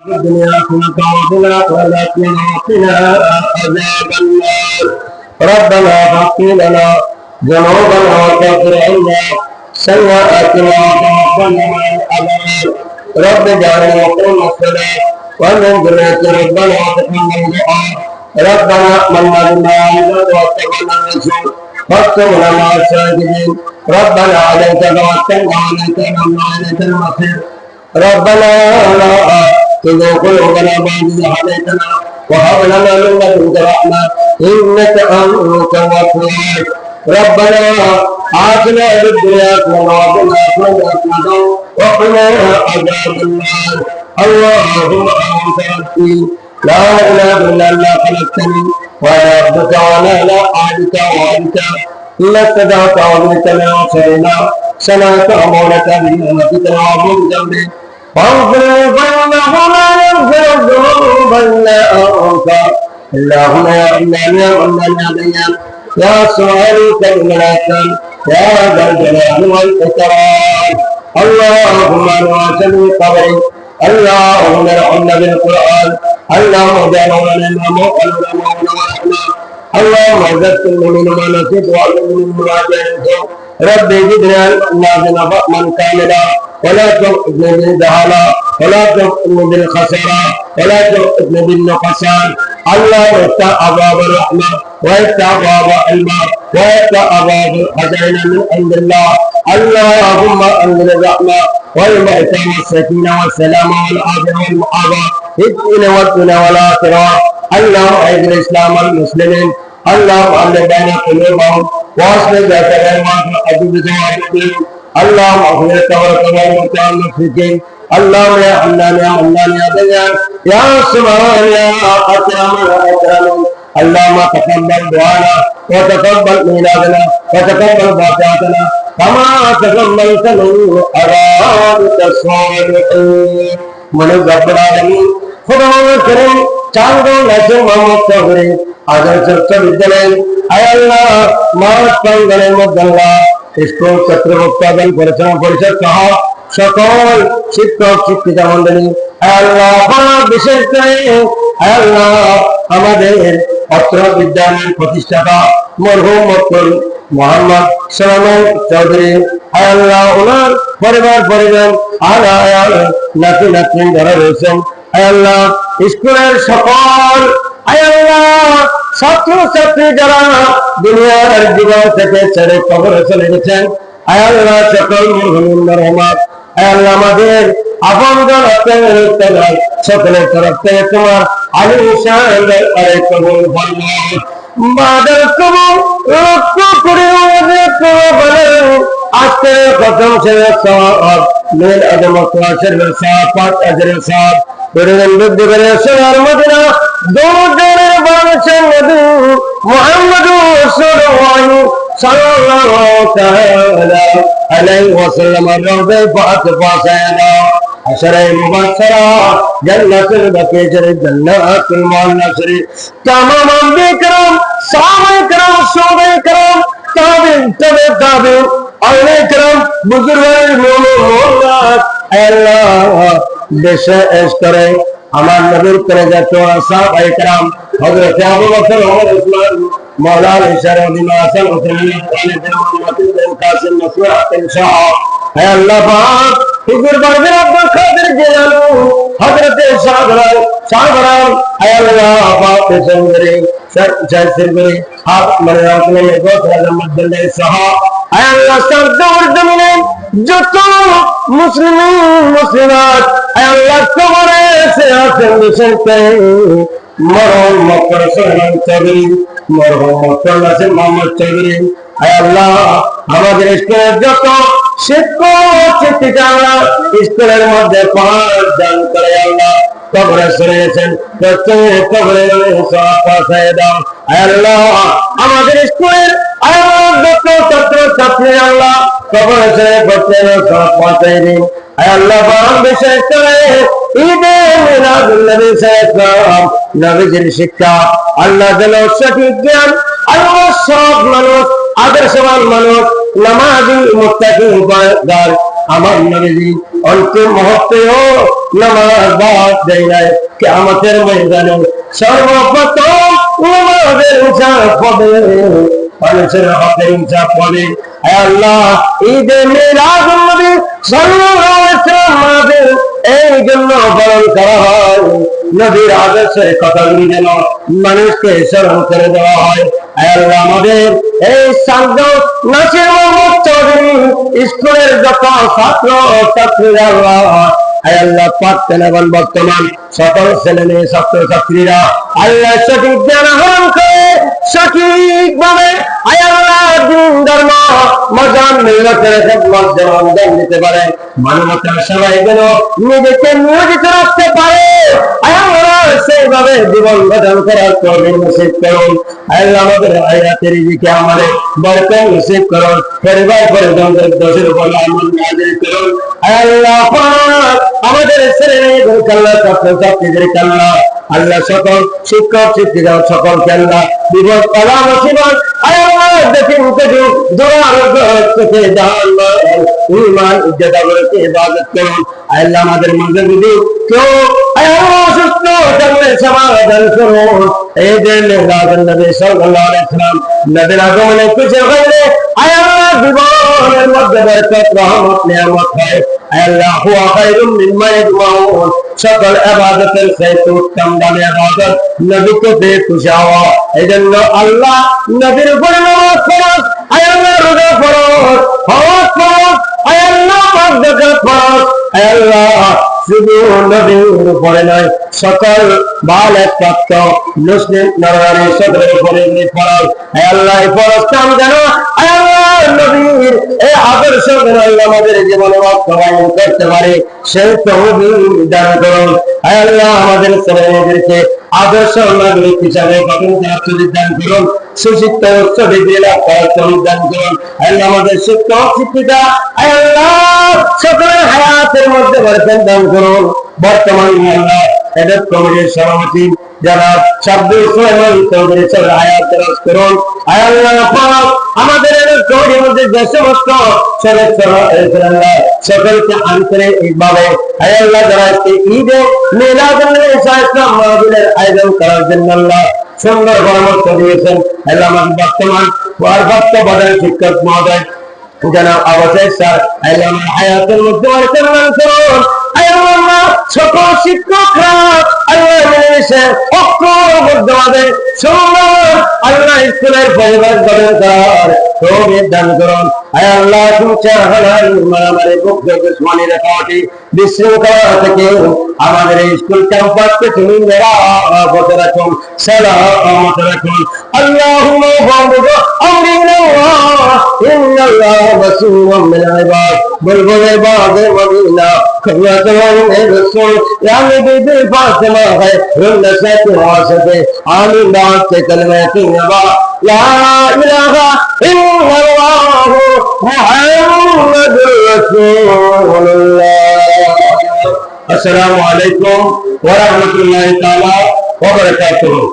الدنيا كنت وبنا ولكن وقنا عذاب النار ربنا فاغفر لنا ذنوبنا وكفر عنا سيئاتنا وتوفنا مع الابرار رب اجعلنا مقيم الصلاه ومن ذرية ربنا وتقبل دعاء ربنا آمنا بما أنزلت واتقنا الرسول واكتبنا مع الشاهدين ربنا عليك توكلنا وعليك أنبنا وإليك المصير ربنا لا تزغ قلوبنا بعد إذ هديتنا وهب لنا من لدنك رحمة إنك أنت الوهاب ربنا آتنا في الدنيا حسنة وفي الآخرة حسنة وقنا عذاب النار اللهم أنت ربي لا إله إلا أنت خلقتني وأنا عبدك وأنا على عهدك ووعدك لست دعوت وبك من شرنا سمعت أمرك بنعمتك وعظيم ذنبي فاغفر فإنه لا يغفر الذنوب إلا أنت اللهم يا إمام يا منان يا ديان يا سؤالك الملاكم يا ذا الجلال والإكرام اللهم أنواتني قبري اللهم ارحمنا بالقرآن اللهم اجعلنا الإمام وقلنا ورحمة اللهم ذكرني مما نسيت وعلمني مما جهلت ربي زدنا علما فهما كاملا ولا تؤذني بالجهالة ولا تؤذني بالخسارة ولا تؤذني بالنقصان اللهم افتح أبواب الرحمة وافتح أبواب الماء وافتح أبواب الخزائن من عند الله اللهم أنزل الرحمة والمعتم والسكينة والسلام والعافية والمعافاة في الدين والدنيا والآخرة اللهم أعز الإسلام والمسلمين اللهم ألف بين قلوبهم واصلح ذات بينهم وأجب ذواتهم اللهم اغفر لك والمتعلقين اللهم يا حنان يا منان يا ديان يا سبحان يا أكرم يا أكرم اللهم تقبل دعانا وتقبل ميلادنا وتقبل فاتحتنا كما تقبلت من عبادك الصالحين من رب العالمين خدا کرم চাঁদো নাচে মোহাম্মদ সাগরে আদর্শ বিদ্যালয় আয় আল্লাহ মানব প্রাঙ্গণের মধ্যে আল্লাহ স্কুল ছাত্র উৎপাদন পরিচালনা পরিষদ সহ সকল শিক্ষক শিক্ষিকা মন্ডলী আয় আল্লাহ বিশেষ করে আয় আল্লাহ আমাদের অত্র বিদ্যালয়ের প্রতিষ্ঠাতা মরহুম মকবুল মোহাম্মদ সালামান চৌধুরী আয় আল্লাহ ওনার পরিবার আলাল নাতি নাতনি যারা রয়েছেন আয় আল্লাহ স্কুলের সকল আয় আল্লাহ ছাত্র ছাত্রী যারা দুনিয়ার জীবন থেকে ছেড়ে কবরে চলে গেছেন আয় আল্লাহ সকল মুমিন রহমত আয় আল্লাহ আমাদের আপনজন আপনার সকলের তরফ থেকে তোমার আলিশান দরবারে কবুল ফরমাও বাদল কবুল রক্ষা করে আমাদের কবুল আজকে প্রথম শেষ সওয়াব মেল আদমত ওয়াশরের সওয়াব পাঁচ আজরের সওয়াব পরিণাম বুদ্ধি করে সোনার মদিনা দৌড়ের বাদশা নবী মুহাম্মদুর রাসূলুল্লাহ সাল্লাল্লাহু তাআলা আলাইহি ওয়াসাল্লাম রওজা ফাতিমা সায়না আশরায়ে মুবাশশারা জান্নাতুল বাকিয়ার জান্নাতুল মুআন্নাসরি তামাম বিকরাম সাহাবায়ে کرام সুহাবায়ে کرام তাবিঈন তাবিঈন আউলিয়া کرام বুজুর্গান মুমিনাত আল্লাহ দেশে এস করে আমার নবীর কলেজা তোরা সাহাবায়ে کرام হযরত আবু বকর ওমর উসমান মাওলানা ইশারুদ্দিন হাসান হুসাইন খালিদ মুহাম্মদ বিন কাসিম মাসউদ ইনশাআ হে আল্লাহ পাক হুজুর বারবার আব্দুল কাদের জিলানী হযরত সাগরান হে আল্লাহ পাক সুন্দরী সরজরে আপ মনে রাখলে গোত্র মধ্যে সহ হে আল্লাহ সরদার জমিনে যত মুসলিমাত হে আল্লাহ কবরে সে আছেন বিশেষে মরহুম মকর সোহান চৌধুরী মরহুম মকর নাসির মোহাম্মদ চৌধুরী হে আল্লাহ আমাদের স্কুলের যত শিক্ষক শিক্ষিকারা স্কুলের মধ্যে পাঁচ দান করে আল্লাহ কবরে সরিয়েছেন প্রত্যেক কবরে সওয়াব পৌঁছায় দাও হে আল্লাহ আমাদের স্কুলের যত ছাত্র ছাত্রী আল্লাহ কবরে সরে প্রত্যেক সওয়াব পৌঁছায় দিন হে আল্লাহ পাক বিশেষ করে ঈদে মিলাদুন নবী সাল্লাল্লাহু নবীজির শিক্ষা আল্লাহ যেন সঠিক জ্ঞান আল্লাহ সব মানুষ আদর্শবান মানুষ নামাজি মুত্তাকি পরহেজগার আমার নবীজি অন্তিম মুহূর্তেও নামাজ বাদ দেয় নাই। কিয়ামতের ময়দানে সর্বপ্রথম নামাজের হিসাব হবে, মানুষের হকের হিসাব হবে। হে আল্লাহ, ঈদে মিলাদুন নবী সাল্লাল্লাহু আলাইহি ওয়াসাল্লাম এই জন্য পালন করা হয়, নবীর আদর্শের কথাগুলি যেন মানুষকে স্মরণ করে দেওয়া হয়। হে আল্লাহ, আমাদের এই সাধ্য নাসির মোহাম্মদ চৌধুরী স্কুলের যত ছাত্র ছাত্রীরা আল্লাহ, হে আল্লাহ, পাঠতেন এবং বর্তমান সকল ছেলে মেয়ে ছাত্র ছাত্রীরা আল্লাহ সঠিক জ্ঞান আহরণ করে সঠিকভাবে দিন ধর্ম মজান মিল্লাতের খেদমত যেন অঙ্গন দিতে পারে, মানবতার সেবায় যেন নিজেকে নিয়োজিত রাখতে পারে। সেইভাবে জীবন গঠন করার তৌফিক নসিব করুন। আল্লাহ আমাদের হায়াতের রিজিকে আমাদের বরকত নসিব করুন, পরিবার পরিজনদের দোষের উপর আমল নাযিল করুন। আল্লাহ পাক আমাদের ছেলে মেয়েদের আল্লাহ, ছাত্র ছাত্রীদের আল্লাহ, আল্লাহ সকল শিক্ষক শিক্ষিকা সকলকে আল্লাহ বিপদ বাধা মুসিবত আল্লাহ দেখিন থেকে দুরারোগ্য থেকে জাহান্নাম ঈমান ইজ্জত আবরুতে ইবাদত করুন। আল্লাহ আমাদের মধ্যে যদি কেউ অসুস্থ থাকলে সমাধান করুন। এই যে মিলাদুন নবী সাল্লাল্লাহু আলাইহি ওয়াসাল্লাম নবীর আগমনে খুশি হইলে আল্লাহ জীবনের মধ্যে বরকত রহমত নিয়ামত হয়। আল্লাহ হুয়া খায়রুম মিম্মা ইয়াজমাউন, সকল ইবাদতের চাইতে উত্তম দামি ইবাদত নবীকে পেয়ে খুশি হওয়া। এই জন্য আল্লাহ নবীর উপরে নামাজ ফরজ, আল্লাহ রোজা ফরজ, হজ ফরজ, আল্লাহ পাক যাকাত ফরজ। আল্লাহ শুধু নবীর উপরে নয়, সকল বালেগ প্রাপ্ত মুসলিম নরনারী সকলের উপরে ফরজ। আল্লাহ এই ফরজ কাম যেন আল্লাহ নবীর এই আদর্শ যেন আল্লাহ আমাদের জীবনে বাস্তবায়ন করতে পারে, সেই তৌফিক দান করুন। আল্লাহ আমাদের ছেলে মেয়েদেরকে আদর্শ নাগরিক হিসাবে গঠন করার তৌফিক দান করুন, সুশিক্ষা উচ্চ ডিগ্রি লাভ করার তৌফিক দান করুন। আল্লাহ আমাদের শিক্ষক শিক্ষিকা আল্লাহ সকলের হায়াতের মধ্যে বরকত দান করুন। বর্তমান আল্লাহ এদের কমিটির সভাপতি যারা সাব্বির সুলাইমান চৌধুরী স্যার হায়াত দরাজ করুন। আল্লাহ পাক আমাদের এদের কমিটির মধ্যে যে সমস্ত সদস্য রয়েছেন আল্লাহ সকলকে আন্তরিকভাবে আল্লাহ যারা ঈদে মিলাদুন নবী সাল্লাল্লাহু আলাইহি ওয়াসাল্লাম আয়োজন করার জন্য আল্লাহ সুন্দর পরামর্শ দিয়েছেন। আল্লাহ আমাদের বর্তমান ভারপ্রাপ্ত প্রধান শিক্ষক মহোদয় জনাব আবু স্যার আল্লাহ হায়াতের মধ্যে বরকত দান করুন। আল্লাহ সকল শিক্ষকরা আল্লাহ মিলেমিশে ঐক্যবদ্ধভাবে সুন্দর আল্লাহ স্কুলের পরিবেশ গঠন করার তৌফিক দান করুন। আল্লাহ মারামারি মুগ্ধ দুশ্মনী রেখাটি বিশৃঙ্খলা থেকে আমাদের এই স্কুল ক্যাম্পাসকে তুমি নিরাপদ রাখুন, সালামত রাখুন। আল্লাহুম্মা বারিক আমরিনা ইন্নাল্লাহ বাসীরুম বিল ইবাদ বুলবুল ইবাদে মদিনা খয়াতুল রাসূল ইয়ানি বিবি ফাতিমা है रुन्नत वासते आमीन बात के कलमे तिनवा ला इलाहा इल्लल्लाह मुहम्मदुर रसूलुल्लाह। अस्सलामु अलैकुम व रहमतुल्लाहि तआला व बरकातुहू।